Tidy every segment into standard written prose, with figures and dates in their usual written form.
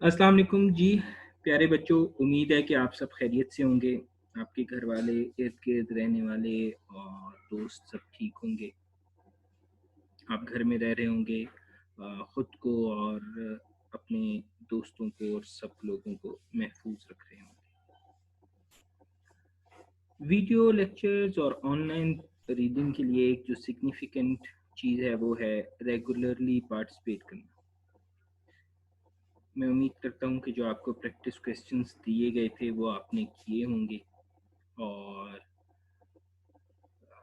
अस्सलाम वालेकुम जी। प्यारे बच्चों, उम्मीद है कि आप सब खैरियत से होंगे। आपके घर वाले, इर्द गिर्द रहने वाले और दोस्त सब ठीक होंगे। आप घर में रह रहे होंगे, ख़ुद को और अपने दोस्तों को और सब लोगों को महफूज रख रहे होंगे। वीडियो लेक्चर्स और ऑनलाइन रीडिंग के लिए एक जो सिग्निफिकेंट चीज़ है वो है रेगुलरली पार्टिसिपेट करना। मैं उम्मीद करता हूँ कि जो आपको प्रैक्टिस क्वेश्चंस दिए गए थे वो आपने किए होंगे और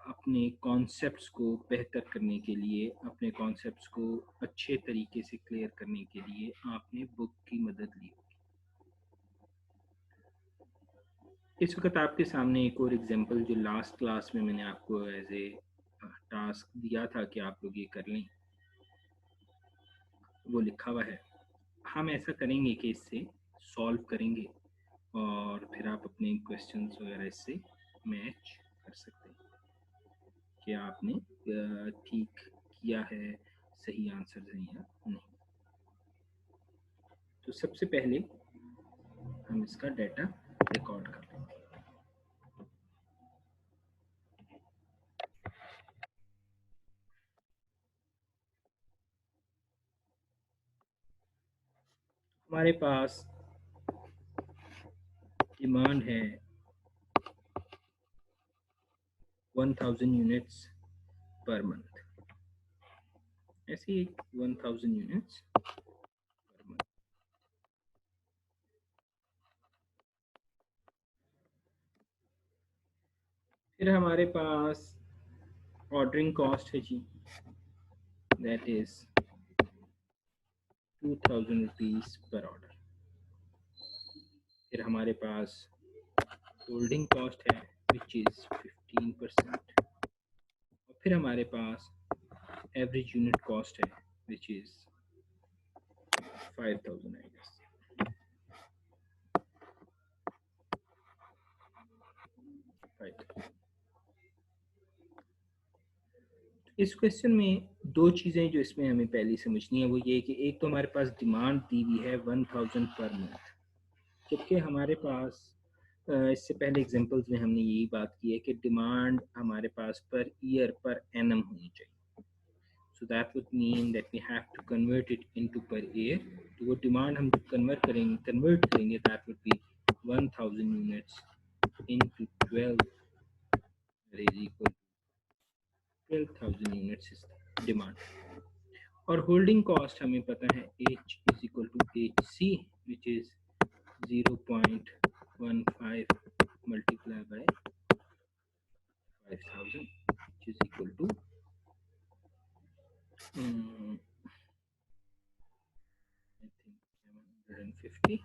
अपने कॉन्सेप्ट्स को बेहतर करने के लिए, अपने कॉन्सेप्ट्स को अच्छे तरीके से क्लियर करने के लिए आपने बुक की मदद ली होगी। इस वक्त आपके सामने एक और एग्जांपल जो लास्ट क्लास में मैंने आपको एज ए टास्क दिया था कि आप लोग ये कर लें, वो लिखा हुआ है। हम ऐसा करेंगे कि इससे सॉल्व करेंगे और फिर आप अपने क्वेश्चंस वगैरह इससे मैच कर सकते हैं कि आपने ठीक किया है, सही आंसर है या नहीं। तो सबसे पहले हम इसका डाटा रिकॉर्ड कर लेंगे। हमारे पास डिमांड है 1000 यूनिट्स पर मंथ। ऐसे ही 1000 यूनिट्स पर मंथ। फिर हमारे पास ऑर्डरिंग कॉस्ट है जी, that is 2000 rupees per order. फिर हमारे पास होल्डिंग कॉस्ट है विच इज 15%। और फिर हमारे पास एवरेज यूनिट कॉस्ट है which is 5000 I guess. Right. इस क्वेश्चन में दो चीज़ें जो इसमें हमें पहली समझनी है वो ये कि एक तो हमारे पास डिमांड दी हुई है 1000 पर मंथ, जबकि हमारे पास इससे पहले एग्जांपल्स में हमने यही बात की है कि डिमांड हमारे पास पर ईयर पर एनम होनी चाहिए। So that would mean that we have to convert it into per year. तो वो डिमांड हम कन्वर्ट करेंगे that would be 1000 units into 12 is equal 12,000 units is demand. और होल्डिंग कॉस्ट हमें पता है H is equal to H C which is 0.15 multiply by 5000 which is equal to I think 750।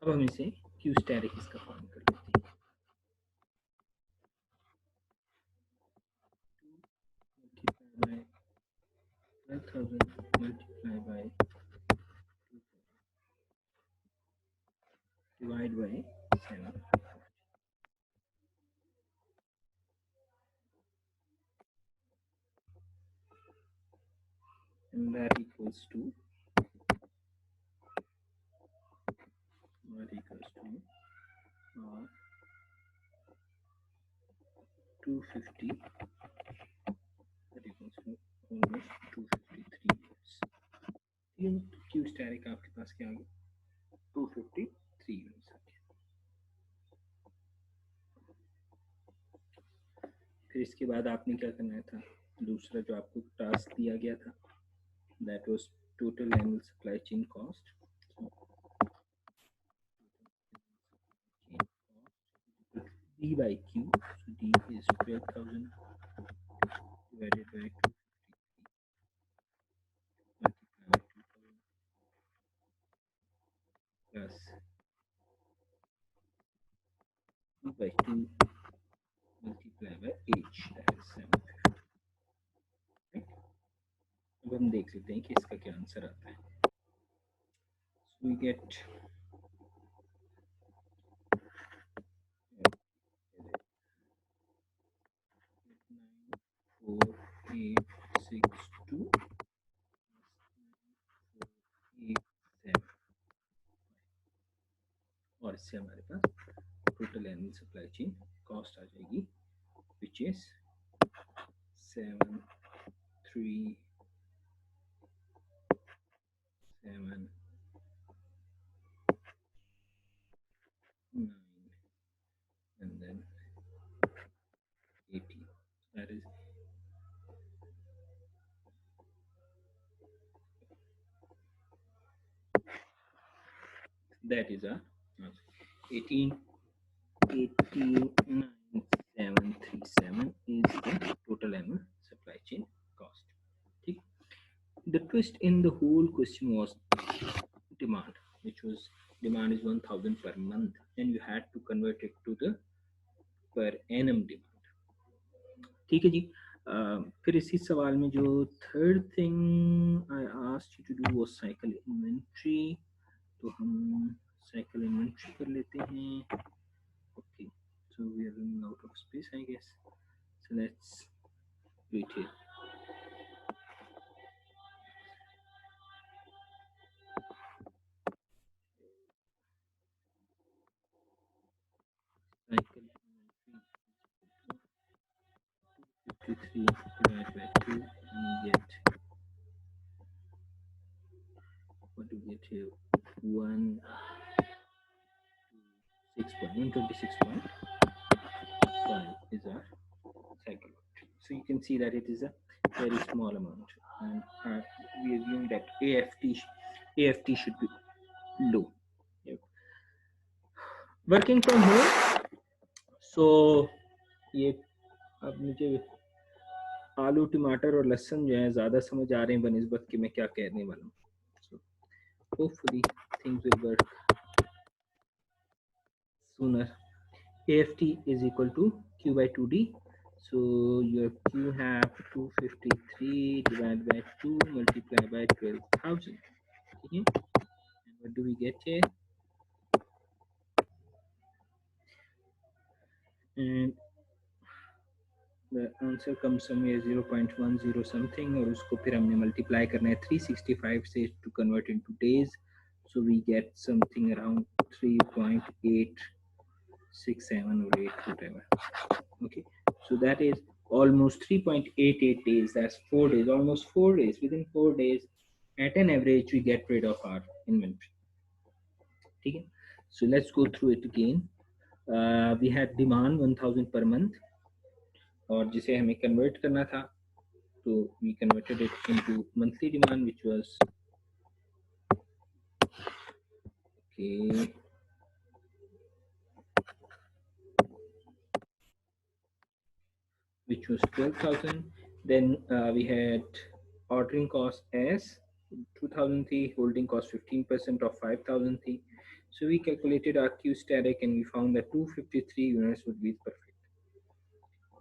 अब हम इसे क्यू स्टैटिक इसका form कर लेते हैं। 12,000 multiply by divide by 7 and that equals to 250, that equals to almost 253 units। Q static आपके पास क्या आ गया 253 यूनिट्स आ गया। फिर इसके बाद आपने क्या करना था, दूसरा जो आपको टास्क दिया गया था that was total annual supply chain cost. D by Q, so D is 12,000 divided by 2 multiplied by 2000 plus 2 by 2 multiplied by H, that is 750। right? अब हम देख लेते हैं कि इसका क्या आंसर आता है। So we get और इससे हमारे पास total annual supply chain cost आ जाएगी which is 7379 and then 80. That is a 18,737 is the total annual supply chain cost. Okay. The twist in the whole question was demand, which was demand is 1000 per month and you had to convert it to the per annum demand. ठीक है जी. फिर इसी सवाल में जो third thing I asked you to do was cycle inventory, तो हम cycle inventory कर लेते हैं. Okay, so we are running out of space I guess, so let's do it here. Cycle inventory 53 divided by 2 and we get, what do we get here, 126.5 is our cycle. So you can see that it is a very small amount, and we assume that AFT should be low. Yep. Working from home, so ये अब मुझे आलू टमाटर और लहसुन जो है ज़्यादा समझ आ रहे हैं बनिस्बत कि मैं क्या कहने वाला हूँ. So hopefully things will work sooner. AFT is equal to Q by 2D. So your Q have 253 divided by 2 multiplied by 12,000. Okay. And what do we get here? And the answer comes somewhere 0.10 something, और उसको फिर हमने multiply करना है 365 से to convert into days. So we get something around 3.867 or 8 whatever. Okay, so that is almost 3.88 days. That's 4 days, almost 4 days. Within 4 days, at an average, we get rid of our inventory. Okay, so let's go through it again. We had demand 1000 per month, और जिसे हमें convert करना था, so we converted it into monthly demand, which was okay. Which was 12,000. Then we had ordering cost as 2,003, holding cost 15% of 5,003. So we calculated our Q static and we found that 253 units would be perfect.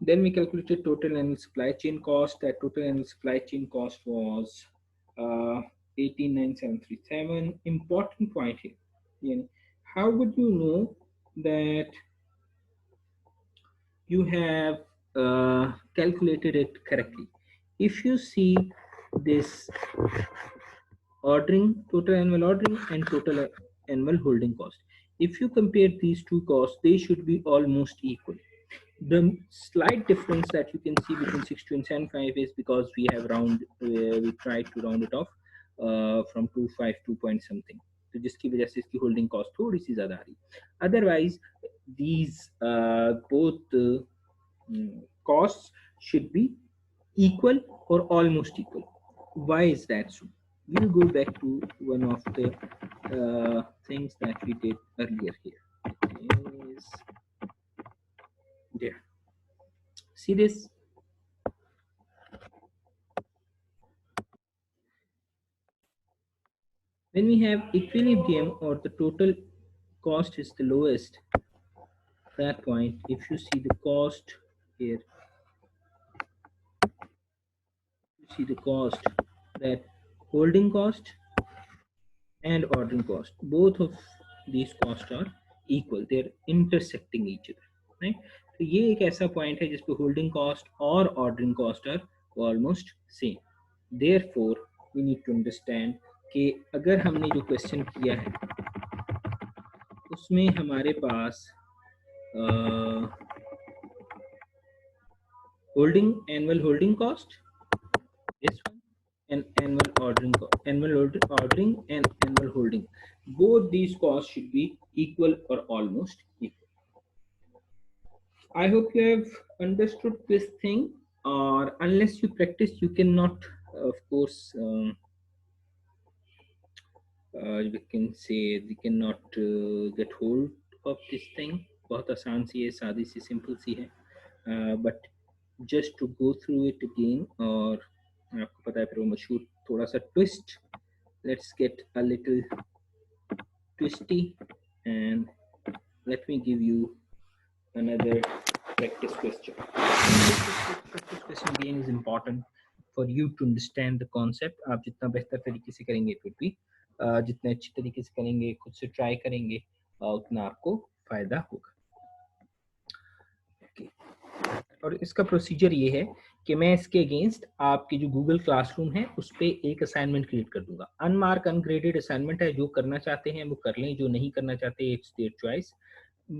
Then we calculated total annual supply chain cost. That total annual supply chain cost was 18,937. Important point here. How would you know that you have calculated it correctly? If you see this ordering, total annual ordering and total annual holding cost, if you compare these two costs, they should be almost equal. The slight difference that you can see between 62 and 75 is because we have we tried to round it off from 252 point something, तो जिसकी वजह से इसकी holding cost थोड़ी सी ज़्यादा आ रही. Otherwise these both costs should be equal or almost equal. Why is that so? We'll go back to one of the things that we did earlier here. Is there. See this? When we have equilibrium or the total cost is the lowest, that point, if you see the cost here, you see the cost, that holding cost and ordering cost, both of these costs are equal, they're intersecting each other, right? तो ये एक ऐसा point है जिसपे holding cost और ordering cost are almost same. Therefore we need to understand कि अगर हमने जो क्वेश्चन किया है उसमें हमारे पास holding, annual holding cost, this one, and annual ordering and annual holding. Both these costs should be equal or almost equal. I hope you have understood this thing, or unless you practice, you cannot, of course, we can say we cannot get hold of this thing. बहुत आसान सी है, सादी सी, simple सी है, but just to go through it again, और आपको पता है फिर वो मशहूर थोड़ा सा twist. Let's get a little twisty and let me give you another practice question. Practice question again is important for you to understand the concept. आप जितना बेहतर तरीके से करेंगे it would be, जितने अच्छी तरीके से करेंगे, खुद से ट्राई करेंगे, उतना आपको फायदा होगा. okay. और इसका प्रोसीजर ये है कि मैं इसके अगेंस्ट आपके जो गूगल क्लासरूम है उस पर एक असाइनमेंट क्रिएट कर दूंगा. अनमार्क अनग्रेडेड असाइनमेंट है, जो करना चाहते हैं वो कर लें, जो नहीं करना चाहते it's their choice.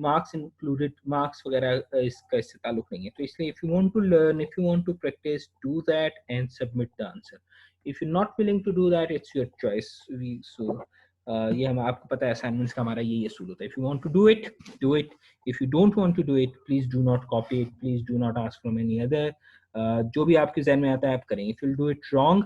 Marks included, marks वगैरह इसका इससे ताल्लुक नहीं है. तो इसलिए if you want to learn, if you want to practice, do that and submit the answer. If you not willing to do that, it's your choice. So ये हम आपको पता है असाइनमेंट्स का हमारा यही असूल होता है. If you want to do it, do it. If you don't want to do it, please do not copy it. Please do not ask from any other. जो भी आपके ज़हन में आता है आप करें. If you'll do it wrong,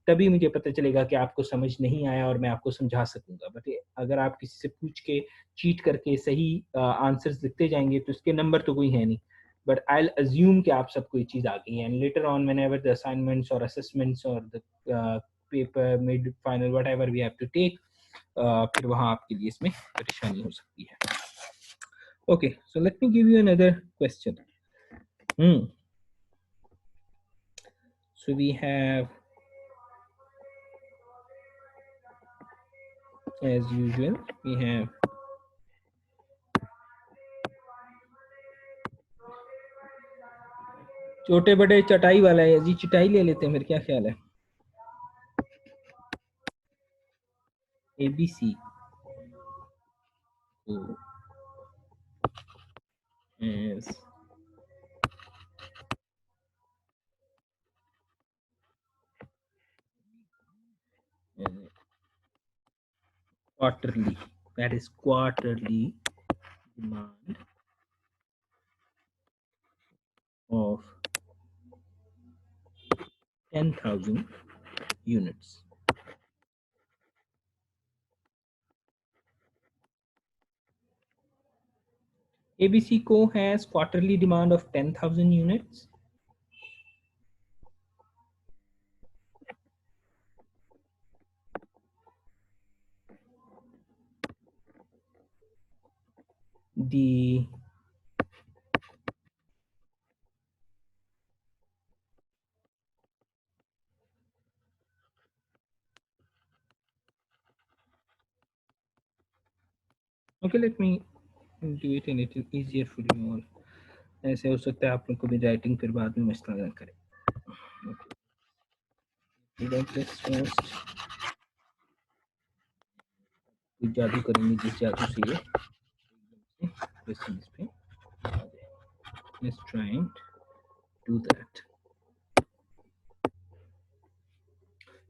तभी मुझे पता चलेगा कि आपको समझ नहीं आया और मैं आपको समझा सकूंगा. बट अगर आप किसी से पूछ के, चीट करके सही आंसर्स लिखते जाएंगे तो इसके नंबर तो कोई है नहीं. But I'll assume कि आप सबको ये चीज़ आ गई है. And later on, whenever the assignments or assessments or the paper, mid, final, whatever we have to take, फिर वहाँ आपके लिए इसमें परेशानी हो सकती है. Okay, so let me give you another question. So we have, as usual, we have छोटे बड़े चटाई वाला है जी. चटाई ले लेते हैं फिर, क्या ख्याल है? ABC is quarterly, that is quarterly demand of 10,000 units. ABC Co has quarterly demand of 10,000 units. The okay, let me do it a little easier for you all. ऐसे हो सकता है आप लोग को भी राइटिंग फिर बाद में मसला ना करे. जादू करेंगे जिस जादू से ये क्वेश्चन पे. Let's try and do that.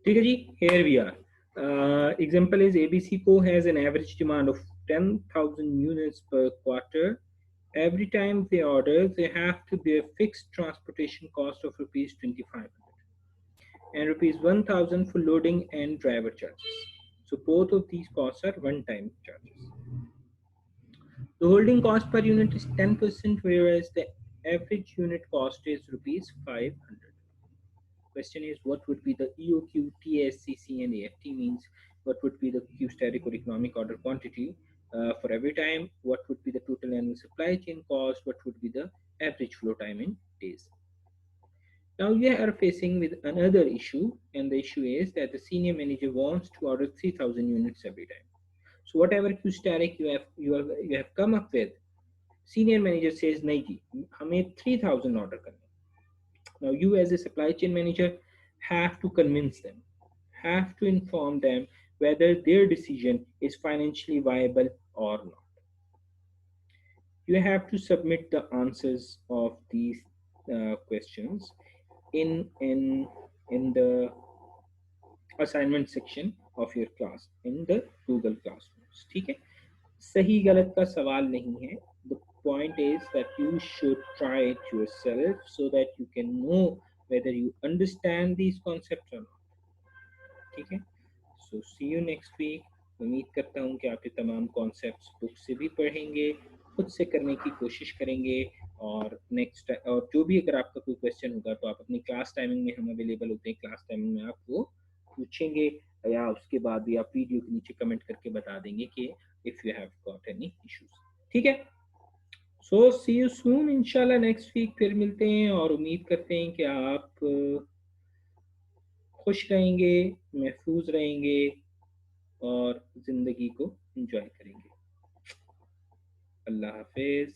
ठीक है जी, here we are. Example is ABC Co has an average demand of 10,000 units per quarter. Every time they order, they have to bear fixed transportation cost of rupees 2,500 and rupees 1,000 for loading and driver charges. So both of these costs are one-time charges. The holding cost per unit is 10%, whereas the average unit cost is rupees 500. Question is, what would be the EOQ, TSCC, and AFT means? What would be the Q static or economic order quantity for every time? What would be the total annual supply chain cost? What would be the average flow time in days? Now we are facing with another issue, and the issue is that the senior manager wants to order 3,000 units every time. So whatever Q static you have come up with, senior manager says, "नहीं जी, हमें 3,000 order करना." Now you as a supply chain manager have to convince them, have to inform them whether their decision is financially viable or not. you have to submit the answers of these questions in the assignment section of your class in the Google Classrooms. ठीक है, सही गलत का सवाल नहीं है. The point is that you should try it yourself so that you can know whether you understand these concepts or not. ठीक है, so see you next week. उम्मीद करता हूँ कि आप ये तमाम कॉन्सेप्ट्स बुक से भी पढ़ेंगे, खुद से करने की कोशिश करेंगे, और नेक्स्ट और जो भी अगर आपका कोई क्वेश्चन होगा तो आप अपनी क्लास टाइमिंग में हम अवेलेबल होते हैं, क्लास टाइमिंग में आप वो पूछेंगे, या उसके बाद भी आप वीडियो के नीचे कमेंट करके बता देंगे कि if you have got any issues. ठीक है, सो सी यू सून इंशाल्लाह नेक्स्ट वीक फिर मिलते हैं, और उम्मीद करते हैं कि आप खुश रहेंगे, महफूज रहेंगे और ज़िंदगी को एंजॉय करेंगे. अल्लाह हाफिज़.